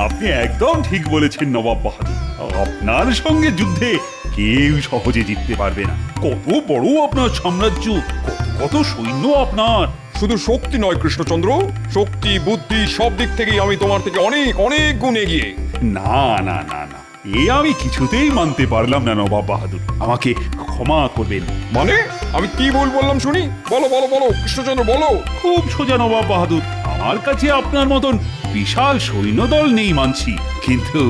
আপনি একদম ঠিক বলেছেন নবাব বাহাদুর। আপনার সঙ্গে যুদ্ধে কেউ সহজে জিততে পারবে না। কত বড় আপনার সাম্রাজ্য, কত কত সৈন্য আপনার। শুধু শক্তি নয় কৃষ্ণচন্দ্র, শক্তি বুদ্ধি সব দিক থেকেই আমি তোমার থেকে অনেক অনেক গুণ এগিয়ে। না না না না, এ আমি কিছুতেই মানতে পারলাম না নবাব বাহাদুর, আমাকে ক্ষমা করবেন। মানে আমি কি ভুল বললাম শুনি? বলো বলো বলো কৃষ্ণচন্দ্র বলো। খুব সোজা নবাব বাহাদুর, আমার কাছে আপনার মতন বিশাল সৈন্যদল নেই মানছি, কিন্তু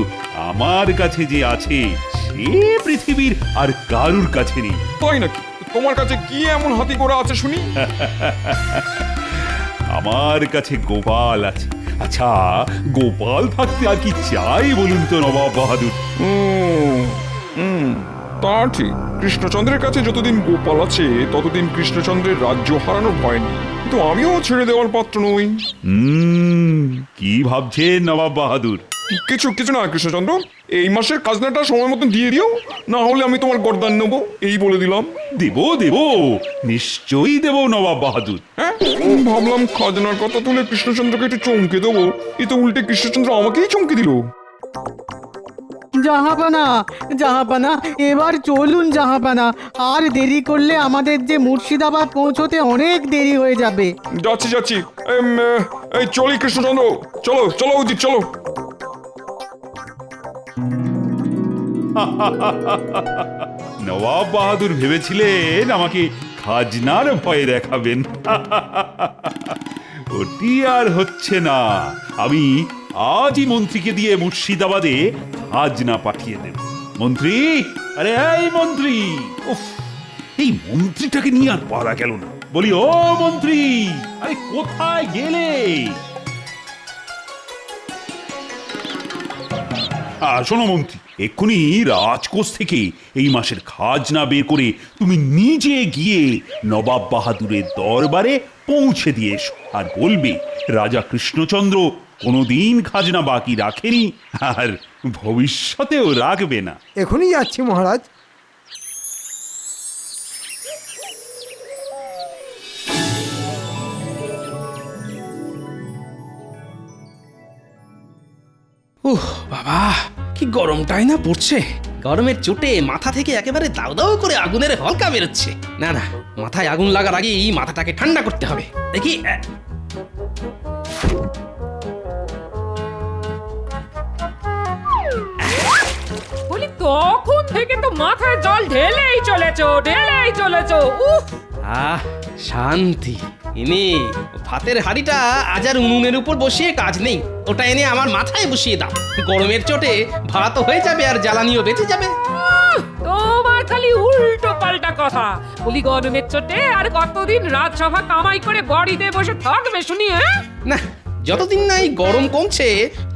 আমার কাছে যে আছে সে পৃথিবীর আর কারুর কাছে নেই। তাই নাকি? তোমার কাছে কি এমন হাতি ঘোড়া আছে শুনি? আমার কাছে গোপাল আছে। আচ্ছা, গোপাল থাকতে আর কি চাই বলুন তো নবাব বাহাদুর? তা ঠিক, কৃষ্ণচন্দ্রের কাছে যতদিন গোপাল আছে ততদিন কৃষ্ণচন্দ্রের রাজ্য হারানোর ভয় নেই, কিন্তু আমিও ছেড়ে দেওয়ার পাত্র নই। কি ভাবছেন নবাব বাহাদুর? কিছু কিছু না কৃষ্ণচন্দ্র, এই মাসের খাজনাটা সময় মতন দিয়ে দিও, না হলে আমি তোমার গর্দান নেবো, এই বলে দিলাম। দেব দেব, নিশ্চয়ই দেব নবাব বাহাদুর। হ্যাঁ, ভাবলাম খাজনার কথা তুলে কৃষ্ণচন্দ্রকে একটু চমকে দেবো, এ তো উল্টে কৃষ্ণচন্দ্র আমাকেই চমকে দিল। জাহাপানা, জাহাপানা, এবার চলুন জাহাপানা, আর দেরি করলে আমাদের যে মুর্শিদাবাদ পৌঁছতে অনেক দেরি হয়ে যাবে। যাচ্ছি যাচ্ছি, এই চলি কৃষ্ণচন্দ্র, চলো চলো উচিত চলো। নবাব বাহাদুর ভেবেছিলেন আমাকে খাজনার ভয় দেখাবেন। ওটি আর হচ্ছে না। আমি আজই মন্ত্রীকে দিয়ে মুর্শিদাবাদে খাজনা পাঠিয়ে দেব। মন্ত্রী, আরে এই মন্ত্রী, উফ, এই মন্ত্রীটাকে নিয়ে আর পারা গেল না। বলি ও মন্ত্রী, আরে কোথায় গেলে? শোনো মন্ত্রী, এক্ষুনি রাজকোষ থেকে এই মাসের খাজনা বের করে তুমি নিজে গিয়ে নবাব বাহাদুরের দরবারে পৌঁছে দিয়ে এসো, আর বলবে রাজা কৃষ্ণচন্দ্র কোনোদিন খাজনা বাকি রাখেনি আর ভবিষ্যতেও রাখবে না। এখনই যাচ্ছি মহারাজ। উহ বাবা, কি গরমটাই না পড়ছে। গরমের চোটে মাথা থেকে একেবারে দাউ দাউ করে আগুনের হলকা বেরোচ্ছে। না না, মাথায় আগুন লাগার আগেই মাথাটাকে ঠান্ডা করতে হবে। দেখি বলি তখন থেকে তো মাথায় জল ঢেলেই চলেছো। উফ, আহ, শান্তি। এনে ভাতের হাঁড়িটা আজ আর উনুনের উপর বসিয়ে কাজ নেই, ওটা এনে আমার মাথায় বসিয়ে দাও। গরমের চোটে ভাতও হয়ে যাবে আর জ্বালানিও বেঁচে যাবে। তোমার খালি উল্টো পাল্টা কথা। বলি গরমের চোটে আর কতদিন রাজসভা কামাই করে বাড়িতে বসে থাকবে শুনি? হ্যাঁ না, যতদিন না এই গরম কমছে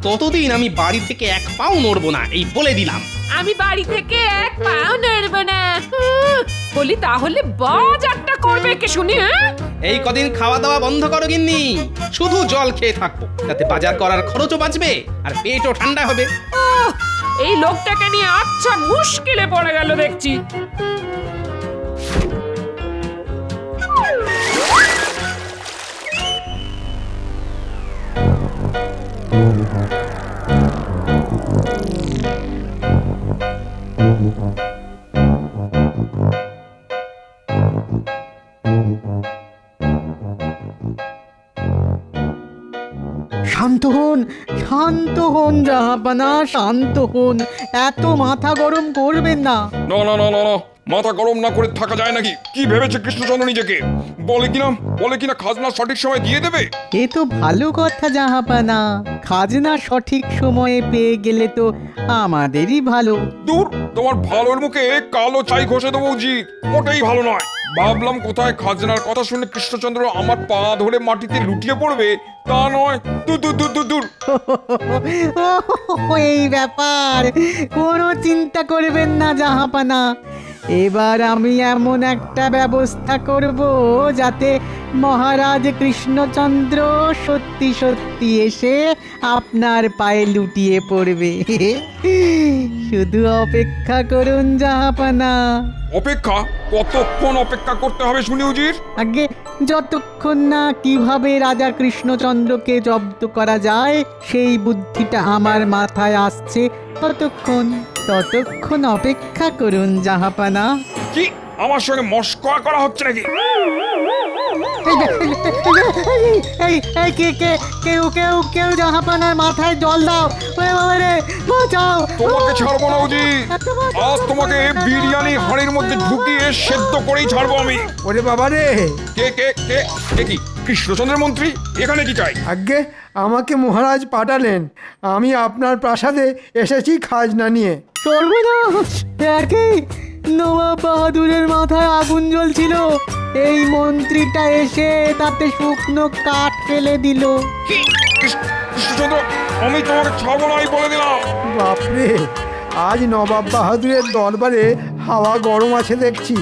ততদিন আমি বাড়ি থেকে এক পাও নড়বো না, এই বলে দিলাম। আমি বাড়ি থেকে এক পাও নড়ব না। বলি তাহলে বাজারটা করবে কে শুনি? এই কদিন খাওয়া দাওয়া বন্ধ করো গিন্নি, শুধু জল খেয়ে থাকবো, তাতে বাজার করার খরচও বাঁচবে আর পেটও ঠান্ডা হবে। এই লোকটাকে নিয়ে আচ্ছা মুশকিলে পড়ে গেল দেখছি। শান্ত হন, শান্ত হন জাহাপানা, শান্ত হন, এত মাথা গরম করবেন না। না না না না না, মাথা গরম না করে থাকা যায় নাকি? কি ভেবেছে কৃষ্ণচন্দ্র নিজেকে? বলে কিনা খাজনা সঠিক সময় দিয়ে দেবে। এ তো ভালো কথা জাহাপানা, খাজনা সঠিক সময়ে পেয়ে গেলে তো আমাদেরই ভালো। দূর, তোমার ভালোর মুখে কালো ছাই ঘষে দেবো উচিত, মোটেই ভালো নয়। ভাবলাম কোথায় খাজনার কথা শুনে কৃষ্ণচন্দ্র আমার পা ধরে মাটিতে লুটিয়ে পড়বে, তা নয়। দূর দূর দূর দূর দূর। এই ব্যাপার, কোনো চিন্তা করবেন না জাহাপানা, এবার আমি এমন একটা ব্যবস্থা করব যাতে মহারাজ কৃষ্ণচন্দ্র সত্যি সত্যি এসে আপনার পায়ে লুটিয়ে পড়বে। শুধু অপেক্ষা করুন জাহাপানা। অপেক্ষা? কতক্ষণ অপেক্ষা করতে হবে শুনি উজির? আগে যতক্ষণ না কিভাবে রাজা কৃষ্ণচন্দ্রকে জব্দ করা যায় সেই বুদ্ধিটা আমার মাথায় আসছে, ততক্ষণ অপেক্ষা করুন জাহাপানা। কি আমার সঙ্গে মস্করা করা হচ্ছে নাকি? এই কেউ জাহাপানার মাথায় জল দাও, ওরে বাবা রে, বাঁচাও। তোমাকে ছাড়বো না উজির, আজ তোমাকে বিরিয়ানি হাঁড়ির মধ্যে ঢুকিয়ে সেদ্ধ করেই ছাড়বো আমি। ওরে বাবা রে! কে কে কে কে কি কৃষ্ণচন্দ্রের মন্ত্রী? এখানে কি চাই? আজ্ঞে, আমাকে মহারাজ পাঠালেন। আমি আপনার প্রাসাদে এসেছি খাজনা নিয়ে। সর্বনাশ! একই নবাব বাহাদুরের মাথায় আগুন জ্বলছিল, এই মন্ত্রীটা এসে তাতে শুকনো কাঠ ফেলে দিল। কি কৃষ্ণচন্দ্র, আমি তোমাকে ছাড়বো না, আমি বলে দিলাম। বাপরে, আজ নবাব বাহাদুরের দরবারে হাওয়া গরম আছে দেখছি।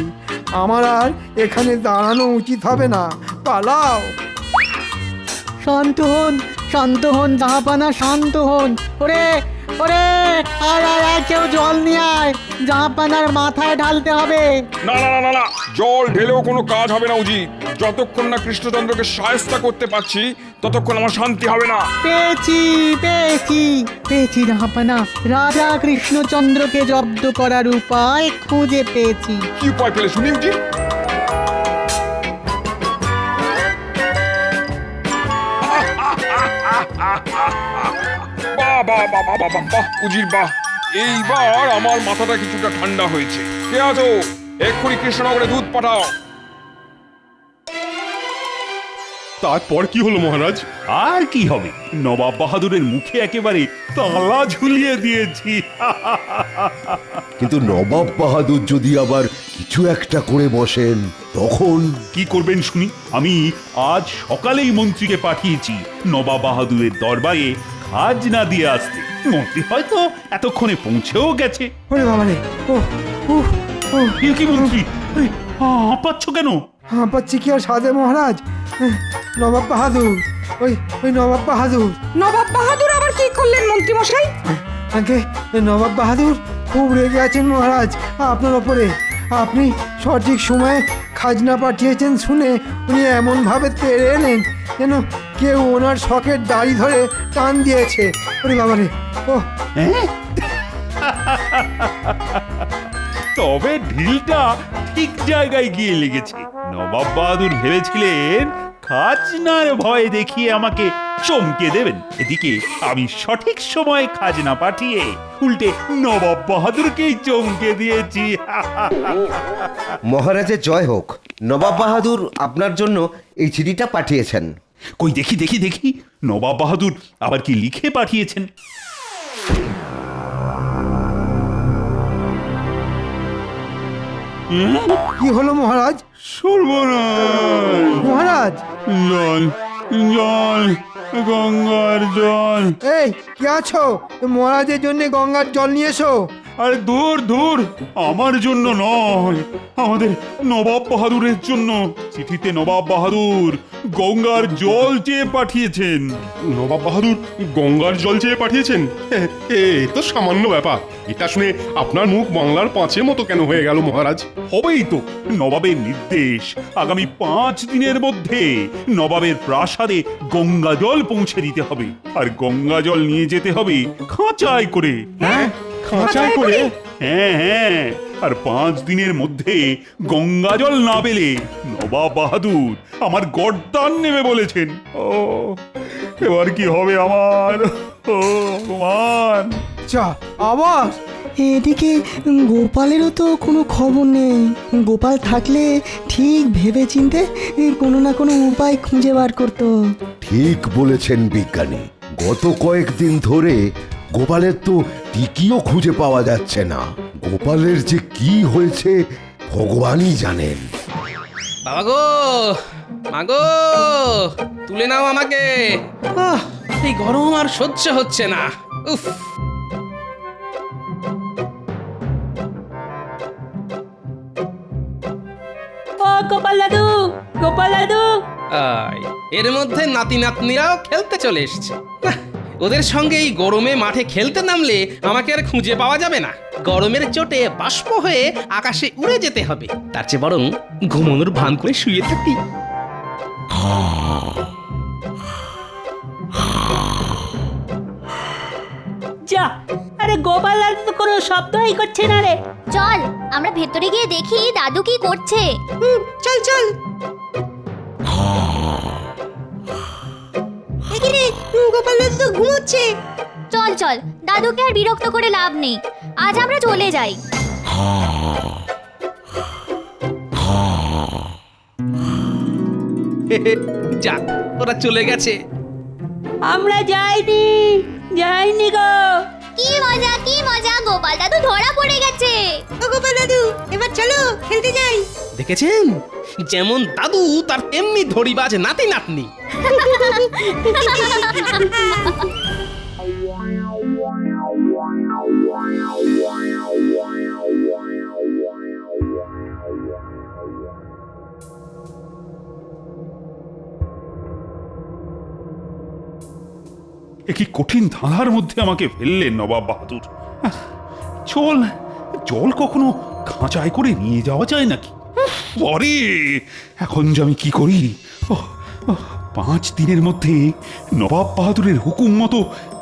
আমার আর এখানে দাঁড়ানো উচিত হবে না, পালাও। শান্ত হন জাহাপানা, শান্ত হন। ওরে ওরে, আয় কেউ জল নিয়ে আয়, জাহাপানার মাথায় ঢালতে হবে। না না না না না, জল ঢেলেও কোনো কাজ হবে না উজি। যতক্ষণ না কৃষ্ণচন্দ্রকে সায়স্তা করতে পারছি ততক্ষণ আমার শান্তি হবে না। পেয়েছি জাহাপানা, রাজা কৃষ্ণচন্দ্রকে জব্দ করার উপায় খুঁজে পেয়েছি। কি উপায় পেলে শুনি উজি? বাহ বাহ বাহ বাহ বাহ বাহ উজির বাহ, এইবার আমার মাথাটা কিছুটা ঠান্ডা হয়েছে। কে আছো? এক্ষুনি কৃষ্ণনগরে দুধ পাঠাও। তারপর কি হলো মহারাজ? আর কি হবে, নবাব বাহাদুরের মুখে একেবারে তালা ঝুলিয়ে দিয়েছি। কিন্তু নবাব বাহাদুর যদি আবার কিছু একটা করে বসেন তখন? কি করবেন শুনি? আমি আজ সকালেই মন্ত্রীকে পাঠিয়েছি নবাব বাহাদুরের দরবারে খাজনা দিয়ে আসতে। মন্ত্রী হয়তো এতক্ষণে পৌঁছেও গেছে। ওরে বাবা রে! এ কি মন্ত্রী, হাঁপাচ্ছ কেন? হাঁপাচ্ছি কি আর সাধে মহারাজ? নবাব বাহাদুর, ওই নবাব বাহাদুর। নবাব বাহাদুর আবার কি করলেন মন্ত্রী মশাই? আগে নবাব বাহাদুর খুব রেগে আছেন মহারাজ আপনার ওপরে। আপনি সঠিক সময়ে খাজনা পাঠিয়েছেন শুনে উনি এমনভাবে তেড়ে এলেন যেন কেউ ওনার শখের দাড়ি ধরে টান দিয়েছে। ওরে বাবা রে! ও তবে ঢিলটা ঠিক জায়গায় গিয়ে লেগেছে। নবাব বাহাদুর ভেবেছিলেন খাজনার ভয় দেখিয়ে আমাকে চমকে দেবেন, এদিকে আমি সঠিক সময়ে খাজনা পাঠিয়ে উল্টে নবাব বাহাদুরকেই চমকে দিয়েছি। মহারাজের জয় হোক। নবাব বাহাদুর আপনার জন্য এই চিঠিটা পাঠিয়েছেন। কই দেখি দেখি দেখি, নবাব বাহাদুর আবার কি লিখে পাঠিয়েছেন? কি হলো মহারাজ? সর্বনাশ! মহারাজ! জল জল, গঙ্গার জল। এই কি আছো? মহারাজের জন্য গঙ্গার জল নিয়ে এসো। আরে দূর, আমার জন্য নয়, আমাদের নবাব বাহাদুরের জন্য। চিঠিতে নবাব বাহাদুর গঙ্গার জল চেয়ে পাঠিয়েছেন। নবাব বাহাদুর গঙ্গার জল চেয়ে পাঠিয়েছেন? এ তো সামান্য ব্যাপার। এটা শুনে আপনার মুখ বাংলার পাঁচের মতো কেন হয়ে গেল মহারাজ? হবেই তো, নবাবের নির্দেশ আগামী 5 দিনের মধ্যে নবাবের প্রাসাদে গঙ্গা জল পৌঁছে দিতে হবে, আর গঙ্গা জল নিয়ে যেতে হবে খাঁচায় করে। খাঁচায় করে? হ্যাঁ, আর 5 দিনের মধ্যে গঙ্গা জল না পেলে নবাব বাহাদুর আমার গর্দান নেবে বলেছেন। ও এবার কি হবে আমার? ও ভগবান! চা আবার এদিকে গোপালেরও তো কোনো খবর নেই। গোপাল থাকলে ঠিক ভেবে চিনতে কোনো না কোনো উপায় খুঁজে বার করতো। ঠিক বলেছেন বিজ্ঞানী, গত কয়েকদিন ধরে গোপালের তো টিকিও খুঁজে পাওয়া যাচ্ছে না। গোপালের যে কি হয়েছে ভগবানই জানেন। বাবা গো, মাগো, তুলে নাও আমাকে। এই গরম আর সহ্য হচ্ছে না। উফ! গোপাল দাদু, গোপাল দাদু। আয়, এর মধ্যে নাতি নাতনিরাও খেলতে চলে এসেছে। নাহ, ওদের সঙ্গে এই গরমে মাঠে খেলতে নামলে আমাকে আর খুঁজে পাওয়া যাবে না। গরমের চোটে বাষ্প হয়ে আকাশে উড়ে যেতে হবে। তার চেয়ে বরং ঘুমানোর ভান করে শুয়ে থাকি। যা, আরে গোপাল দাদু তো কোনো শব্দই করছে না রে। চল আমরা ভেতরে গিয়ে দেখি দাদু কি করছে। চল চল। এখানে গোপাল দাদু তো ঘুমোচ্ছে। চল চল, দাদুকে আর বিরক্ত করে লাভ নেই, আজ আমরা চলে যাই। যাক, ওরা চলে গেছে। আমরা যাইনি, যাইনি গো। কি মজা, গোপাল দাদু ধরা পড়ে গেছে। ও গোপাল দাদু, এবার চলো খেলতে যাই। দেখেছেন, যেমন দাদু তার তেমনি ধরিবাজ নাতি নাতনি। এ কি কঠিন ধাঁধার মধ্যে আমাকে ফেললেন নবাব বাহাদুর। চল, জল কখনো খাঁচায় করে নিয়ে যাওয়া যায় নাকি? পরে এখন যে আমি কি করি? 5 দিনের মধ্যে নবাব বাহাদুরের হুকুম মতো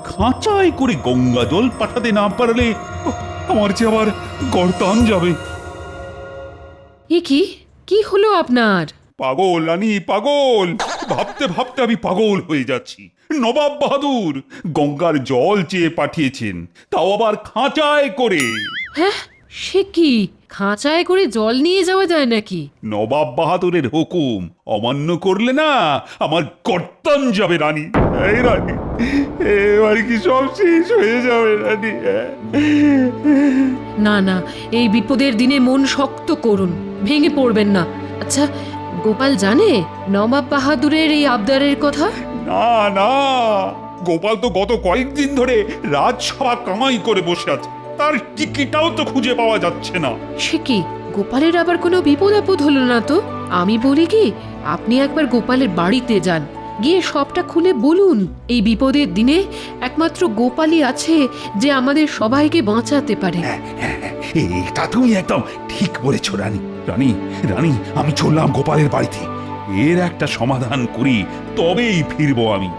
খাঁচায় করে গঙ্গা জল পাঠাতে না পারলে আমার যে আবার গর্দান যাবে। এ কি হলো আপনার? পাগল রানী, পাগল। ভাবতে ভাবতে আমি পাগল হয়ে যাচ্ছি। নবাব বাহাদুর গঙ্গার জল চেয়ে পাঠিয়েছেন, তাও আবার খাঁচায় করে। হ্যাঁ, সে কি? খাঁচায় করে জল নিয়ে যাওয়া যায় নাকি? নবাব বাহাদুরের হুকুম অমান্য করলে না আমার গর্দান যাবে রানী। এই রানী, এবার কি সব শেষ হয়ে যাবে রানী? না না, এই বিপদের দিনে মন শক্ত করুন, ভেঙে পড়বেন না। আচ্ছা, গোপাল জানে নবাব বাহাদুরের এই আবদারের কথা? না না, গোপাল তো গত কয়েকদিন ধরে রাজসভা কামাই করে বসে আছে, তার টিকিটাও তো খুঁজে পাওয়া যাচ্ছে না। সে কি, গোপালের আবার কোনো বিপদ আপদ হলো না তো? আমি বলি কি, আপনি একবার গোপালের বাড়িতে যান, গিয়ে সবটা খুলে বলুন। এই বিপদের দিনে একমাত্র গোপালই আছে যে আমাদের সবাইকে বাঁচাতে পারে। এটা তুমি একদম ঠিক বলেছ রানী। রানী রানী, আমি চললাম গোপালের বাড়িতে। এর একটা সমাধান করি, তবেই ফিরবো আমি।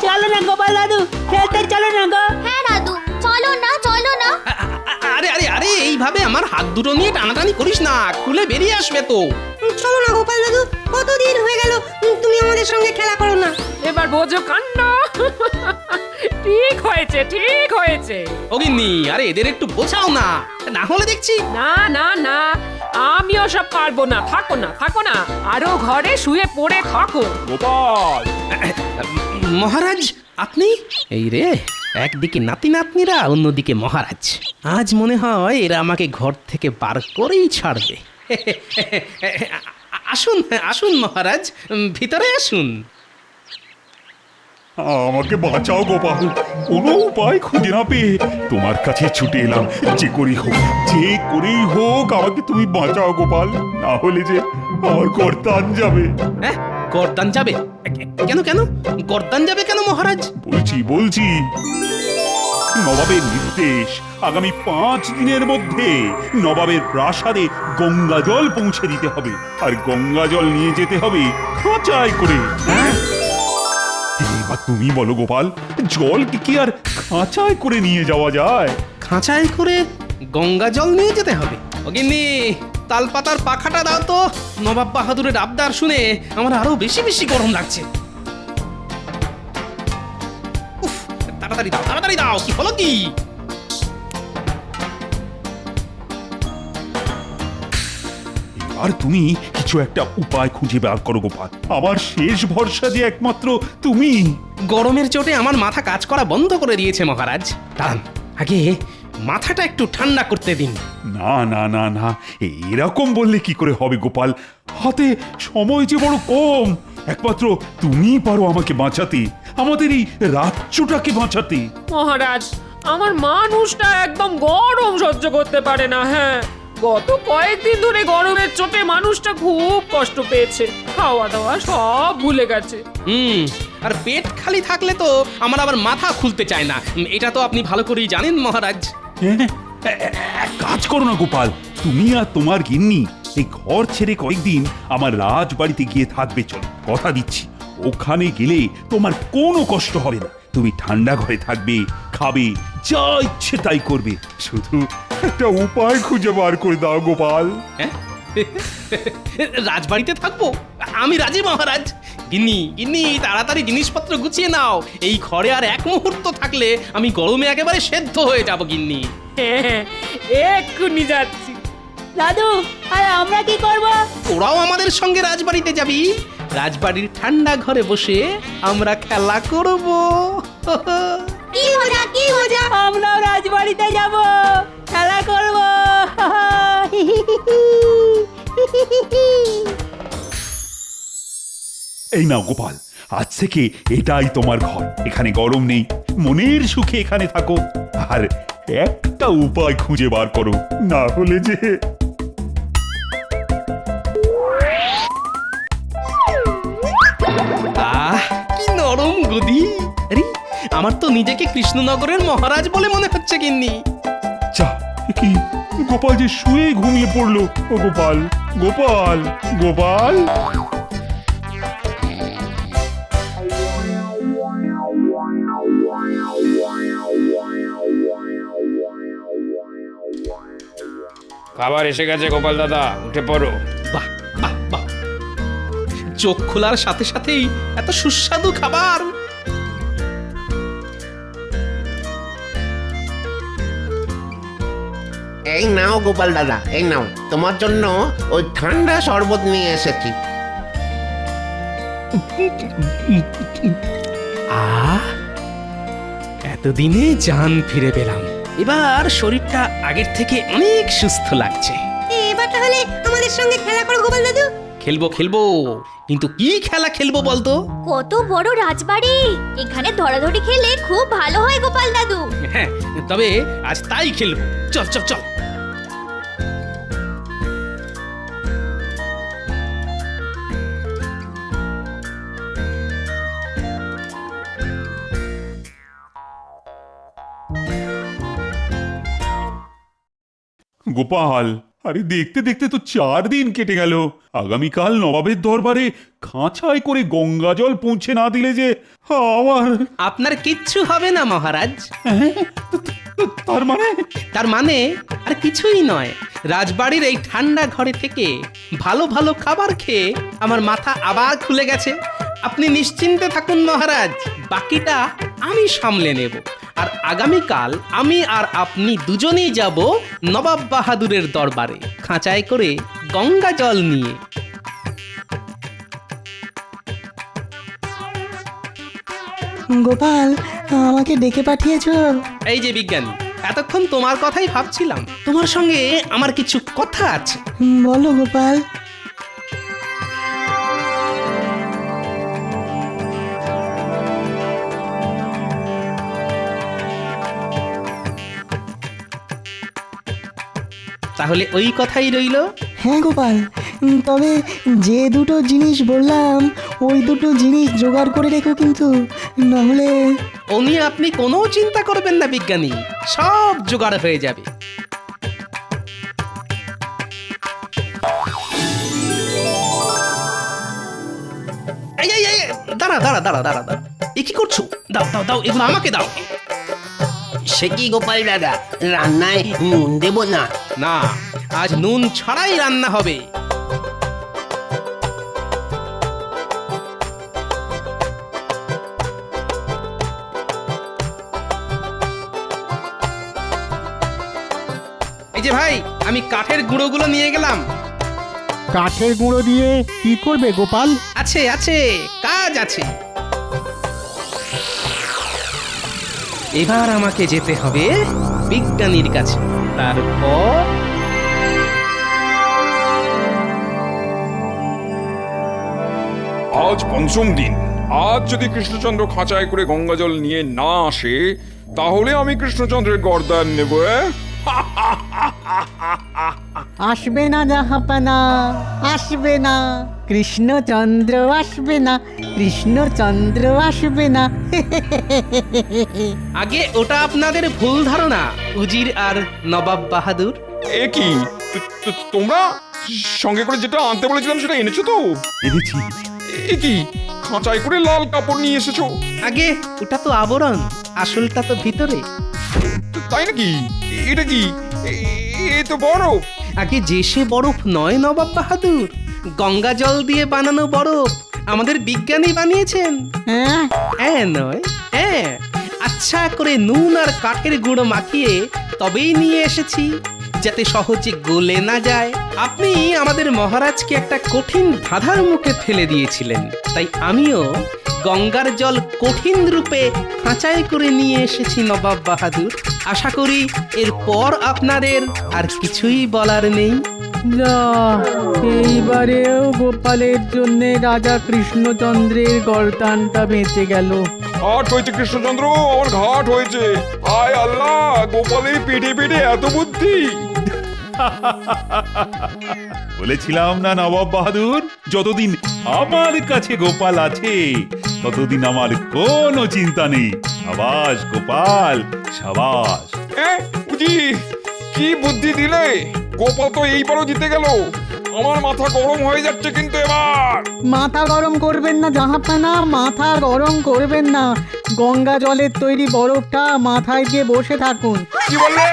চলো না গোপাল দাদু, খেলতে চলো না গো। হ্যাঁ দাদু, চলো না। আরে আরে আরে, এইভাবে আমার হাত দুটো নিয়ে টানাটানি করিস না, খুলে বেরিয়ে আসবে তো। চলো না গোপাল দাদু, কতদিন হয়ে গেল তুমি আমাদের সঙ্গে খেলা করো না। এবার বোঝো কাণ্ড। ঠিক হয়েছে। অগিন্নি, আরে এদের একটু বোঝাও না, না হলে দেখছি। না, আমিও সব পারবো না। থাকো না, আরো ঘরে শুয়ে পড়ে থাকো। গোপাল! মহারাজ, আপনি? এই রে, একদিকে নাতি নাতনিরা, অন্যদিকে মহারাজ। আজ মনে হয় এরা আমাকে ঘর থেকে বার করেই ছাড়বে। আসুন আসুন মহারাজ, ভিতরে আসুন। আমাকে বাঁচাও গোপাল, কোনো উপায় খুঁজে না পেয়ে তোমার কাছে ছুটে এলাম। যে করেই হোক আমাকে তুমি বাঁচাও গোপাল, না হলে যে আমার গর্দান যাবে। হ্যাঁ, গর্দান যাবে? কেন গর্দান যাবে কেন মহারাজ? বলছি নবাবের নির্দেশ, আগামী 5 দিনের মধ্যে নবাবের প্রাসাদে গঙ্গা জল পৌঁছে দিতে হবে, আর গঙ্গা জল নিয়ে যেতে হবে খাঁচায় করে। এবার তুমি বলো গোপাল, জল কি আর খাঁচায় করে নিয়ে যাওয়া যায়? খাঁচায় করে গঙ্গা জল নিয়ে যেতে হবে? অগিন্নি, তালপাতার পাখাটা দাও তো। নবাব বাহাদুরের আবদার শুনে আমার আরো বেশি গরম লাগছে। উফ, তাড়াতাড়ি দাও, কি হলো কি? আর তুমি কিছু একটা উপায় খুঁজে বার করো গোপাল, আমার শেষ ভরসা যে একমাত্র তুমি। গরমের চোটে আমার মাথা কাজ করা বন্ধ করে দিয়েছে মহারাজ। দাঁড়ান, আগে মাথাটা একটু ঠান্ডা করতে দিন। না, এরকম বললে কি করে হবে গোপাল? হাতে সময় যে বড় কম। একমাত্র তুমিই পারো আমাকে বাঁচাতে, আমাদের এই রাজ্যটাকে বাঁচাতে। মহারাজ, আমার মানুষটা একদম গরম সহ্য করতে পারে না। হ্যাঁ, গত কয়েকদিন ধরে গরমের চোটে মানুষটা খুব কষ্ট পেয়েছে, খাওয়া দাওয়া সব ভুলে গেছে। আর পেট খালি থাকলে তো আমার আবার মাথা খুলতে চায় না, এটা তো আপনি ভালো করেই জানেন মহারাজ। হ্যাঁ, এক কাজ করো না গোপাল, তুমি আর তোমার গিন্নি এই ঘর ছেড়ে কয়েকদিন আমার রাজবাড়িতে গিয়ে থাকবে। চলো, কথা দিচ্ছি ওখানে গেলে তোমার কোনো কষ্ট হবে না। তুমি ঠান্ডা ঘরে থাকবে, খাবে, যা ইচ্ছে তাই করবে। শুধু একটা উপায় খুঁজে বার করে দাও গোপাল। হ্যাঁ? রাজবাড়িতে থাকবো? আমি রাজি মহারাজ। গিন্নি গিন্নি, তাড়াতাড়ি জিনিসপত্র গুছিয়ে নাও, এই ঘরে আর এক মুহূর্ত থাকলে আমি গরমে একেবারে সেদ্ধ হয়ে যাব গিন্নি। হ্যাঁ, এক্ষুনি যাচ্ছি। দাদু, আর আমরা কি করব? ওরাও আমাদের সঙ্গে রাজবাড়িতে যাবি। রাজবাড়ির ঠান্ডা ঘরে বসে আমরা খেলা করব। কি মজা! আমরাও রাজবাড়িতে যাব, খেলা করব। এই নাও গোপাল, আজ থেকে এটাই তোমার ঘর। এখানে গরম নেই, মনের সুখে এখানে থাকো। আর একটা উপায় খুঁজে বার করো, না হলে যে কি নরম গদি! আরে, আমার তো নিজেকে কৃষ্ণনগরের মহারাজ বলে মনে হচ্ছে গিন্নি। যা, কি গোপাল যে শুয়ে ঘুমিয়ে পড়লো। ও গোপাল, গোপাল, গোপাল! খাবার এসে গেছে গোপাল দাদা, উঠে পড়ো। বাহ বাহ বাহ, চোখ খোলার সাথে সাথেই এত সুস্বাদু খাবার। এই নাও গোপাল দাদা, এই নাও তোমার জন্য ওই ঠান্ডা শরবত নিয়ে এসেছি। এতদিনে জান ফিরে পেলাম, এবার শরীরটা আগের থেকে অনেক সুস্থ লাগছে। এবার তাহলে আমাদের সঙ্গে খেলা করো গোপাল দাদু। খেলবো খেলবো, কিন্তু কি খেলা খেলবো বলতো? কত বড় রাজবাড়ি, এখানে ধরাধরি খেলে খুব ভালো হয় গোপাল দাদু। হ্যাঁ, তবে আজ তাই খেলবো। চল চল চল। গোপাল, আরে দেখতে দেখতে তো 4 দিন কেটে গেল। আগামীকাল নবাবের দরবারে খাঁচায় করে গঙ্গা জল পৌঁছে না দিলে যে আমার... আপনার কিচ্ছু হবে না মহারাজ। তার মানে আর কিছুই নয়, রাজবাড়ির এই ঠান্ডা ঘরে থেকে ভালো ভালো খাবার খেয়ে আমার মাথা আবার খুলে গেছে। আপনি নিশ্চিন্তে থাকুন মহারাজ, বাকিটা আমি সামলে নেব। আর আগামীকাল আমি আর আপনি দুজনেই যাব নবাব বাহাদুরের দরবারে, খাঁচায় করে গঙ্গা জল নিয়ে। গোপাল, আমাকে ডেকে পাঠিয়েছো? এই যে বিজ্ঞানী, এতক্ষণ তোমার কথাই ভাবছিলাম। তোমার সঙ্গে আমার কিছু কথা আছে। বলো গোপাল। তাহলে ওই কথাই রইল। হ্যাঁ গোপাল, তবে যে দুটো জিনিস বললাম ওই দুটো জিনিস জোগাড় করে রেখো কিন্তু, নাহলে... ও নিয়ে আপনি কোনো চিন্তা করবেন না বিজ্ঞানী, সব জোগাড় হয়ে যাবে। এই এই এই, দাঁড়া দাঁড়া দাঁড়া দাঁড়া দাঁড়া, এ কি করছো? দাও দাও দাও, এগুলো আমাকে দাও। সে কি গোপাল দাদা, রান্নায় নুন দেব না? না, আজ নুন ছাড়াই রান্না হবে। এই যে ভাই, আমি কাঠের গুঁড়োগুলো নিয়ে গেলাম। কাঠের গুঁড়ো দিয়ে কি করবে গোপাল? আছে আছে, কাজ আছে। এবার আমাকে যেতে হবে বিজ্ঞানীর কাছে, তারপর... আজ পঞ্চম দিন। আজ যদি কৃষ্ণচন্দ্র খাঁচায় করে গঙ্গা জল নিয়ে না আসে, তাহলে আমি কৃষ্ণচন্দ্রের গর্দান নেব। আসবে না জাহাপানা, আসবে না কৃষ্ণচন্দ্র, আসবে না কৃষ্ণচন্দ্র, আসবে না। আগে ওটা আপনাদের ভুল ধারণা উজির আর নবাব বাহাদুর। এ কি তোমরা সঙ্গে করে যেটা আনতে বলেছিলাম সেটা এনেছো তো? এনেছি। এ কি খাঁচাই করে লাল কাপড় নিয়ে এসেছো? আগে ওটা তো আবরণ, আসলটা তো ভিতরে। তাই নাকি? এটা কি? এ তো বরফ। আগে যে সে বরফ নয় নবাব বাহাদুর, গঙ্গা জল দিয়ে বানানো বরফ আমাদের বিজ্ঞানী বানিয়েছেন। হ্যাঁ নয় হ্যাঁ, আচ্ছা করে নুন আর কাঠের গুঁড়ো মাখিয়ে তবেই নিয়ে এসেছি, যাতে সহজে গলে না যায়। আপনি আমাদের মহারাজকে একটা কঠিন ধাঁধার মুখে ফেলে দিয়েছিলেন, তাই আমিও গঙ্গার জল কঠিন রূপে খাঁচায় করে নিয়ে এসেছি নবাব বাহাদুর। আশা করি এরপর আপনাদের আর কিছুই বলার নেই। যা, এইবারেও গোপালের জন্যে রাজা কৃষ্ণচন্দ্রের গর্দানটা বেঁচে গেল। ঘাট হয়েছে কৃষ্ণচন্দ্র, আমার ঘাট হয়েছে। হায় আল্লাহ, গোপালের পেটে পেটে এত বুদ্ধি। বলেছিলাম না নবাব বাহাদুর, যতদিন আমার কাছে গোপাল আছে ততদিন আমার কোনো চিন্তা নেই। সাবাস গোপাল, সাবাস। উজির, কি বুদ্ধি দিলে! গোপাল তো এইবারও জিতে গেল। আমার মাথা গরম হয়ে যাচ্ছে কিন্তু এবার। মাথা গরম করবেন না জাহাপানা, মাথা গরম করবেন না। গঙ্গা জলের তৈরি বরফটা মাথায় দিয়ে বসে থাকুন। কি বললে?